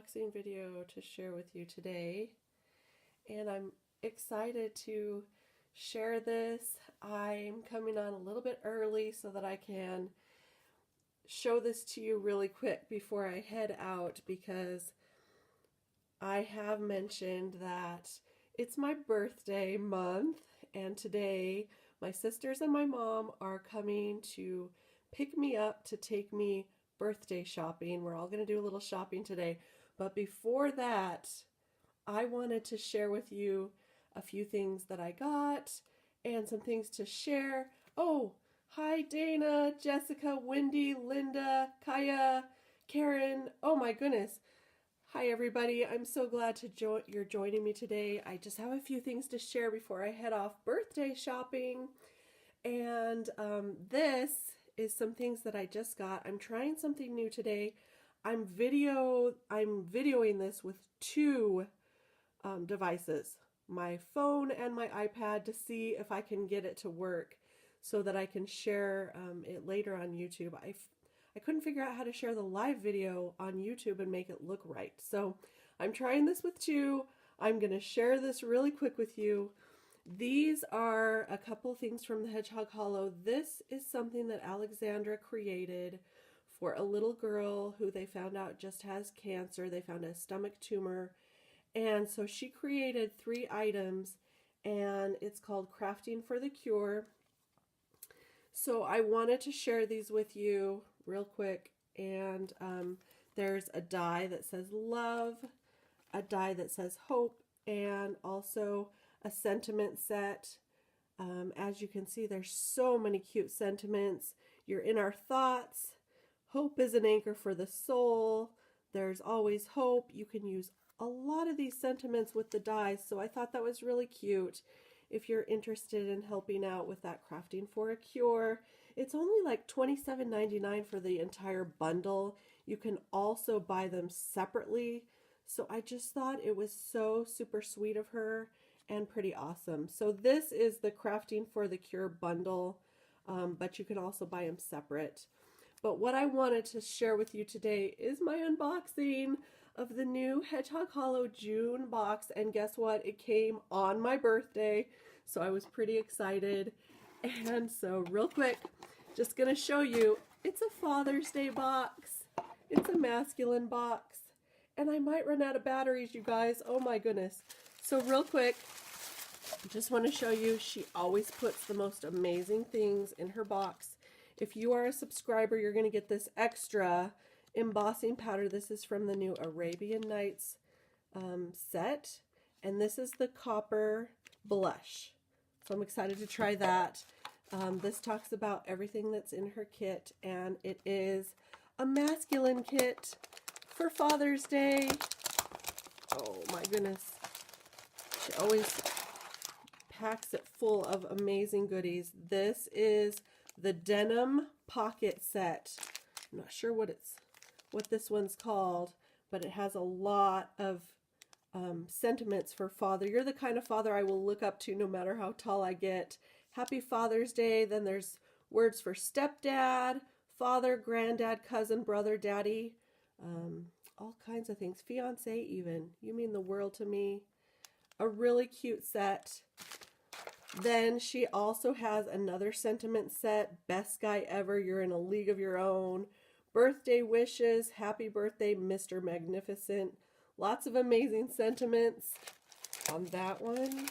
unboxing video to share with you today, and I'm excited to share this. I'm coming on a little bit early so that I can show this to you really quick before I head out, because I have mentioned that it's my birthday month, and today my sisters and my mom are coming to pick me up to take me birthday shopping. We're all going to do a little shopping today. But before that, I wanted to share with you a few things that I got and some things to share. Oh, hi Dana, Jessica, Wendy, Linda, Kaya, Karen. Oh my goodness. Hi everybody. I'm so glad you're joining me today. I just have a few things to share before I head off birthday shopping. And this is some things that I just got. I'm trying something new today. I'm videoing this with two devices, my phone and my iPad, to see if I can get it to work so that I can share it later on YouTube. I couldn't figure out how to share the live video on YouTube and make it look right. So I'm trying this with two. I'm going to share this really quick with you. These are a couple things from the Hedgehog Hollow. This is something that Alexandra created for a little girl who they found out just has cancer. They found a stomach tumor. And so she created 3 items, and it's called Crafting for the Cure. So I wanted to share these with you real quick. And there's a die that says love, a die that says hope, and also a sentiment set. As you can see, there's so many cute sentiments. You're in our thoughts. Hope is an anchor for the soul. There's always hope. You can use a lot of these sentiments with the dies, so I thought that was really cute. If you're interested in helping out with that Crafting for a Cure, it's only like $27.99 for the entire bundle. You can also buy them separately. So I just thought it was so super sweet of her and pretty awesome. So this is the Crafting for the Cure bundle, but you can also buy them separate. But what I wanted to share with you today is my unboxing of the new Hedgehog Hollow June box. And guess what? It came on my birthday, so I was pretty excited. And so real quick, just gonna show you, it's a Father's Day box. It's a masculine box. And I might run out of batteries, you guys. Oh my goodness. So real quick, just want to show you, she always puts the most amazing things in her box. If you are a subscriber, you're going to get this extra embossing powder. This is from the new Arabian Nights set. And this is the copper blush. So I'm excited to try that. This talks about everything that's in her kit. And it is a masculine kit for Father's Day. Oh my goodness. She always packs it full of amazing goodies. This is the denim pocket set. I'm not sure what this one's called, but it has a lot of sentiments for father. You're the kind of father I will look up to no matter how tall I get. Happy Father's Day. Then there's words for stepdad, father, granddad, cousin, brother, daddy. All kinds of things. Fiance even. You mean the world to me. A really cute set. Then she also has another sentiment set. Best guy ever. You're in a league of your own. Birthday wishes. Happy birthday, Mr. Magnificent. Lots of amazing sentiments on that one.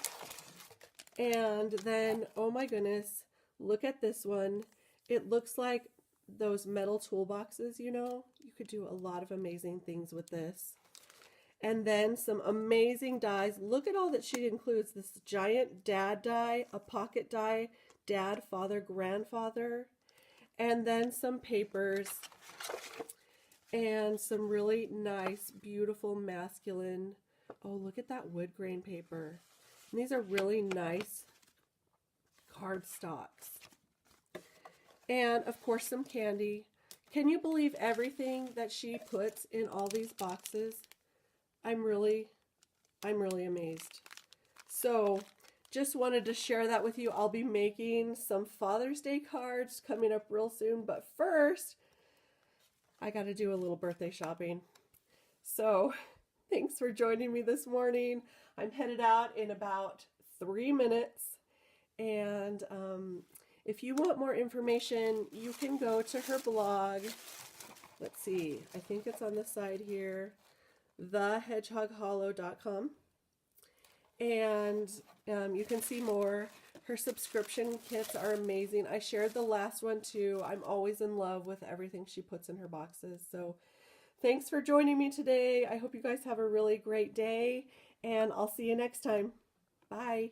And then, oh my goodness, look at this one. It looks like those metal toolboxes, you know. You could do a lot of amazing things with this. And then some amazing dies. Look at all that she includes. This giant dad die, a pocket die, dad, father, grandfather, and then some papers and some really nice, beautiful masculine. Oh, look at that wood grain paper. And these are really nice cardstocks. And of course some candy. Can you believe everything that she puts in all these boxes? I'm really amazed. So just wanted to share that with you. I'll be making some Father's Day cards coming up real soon, but first I got to do a little birthday shopping. So thanks for joining me this morning. I'm headed out in about 3 minutes. And if you want more information, you can go to her blog. Let's see, I think it's on the side here, thehedgehoghollow.com. And you can see more. Her subscription kits are amazing. I shared the last one too. I'm always in love with everything she puts in her boxes. So thanks for joining me today. I hope you guys have a really great day, and I'll see you next time. Bye.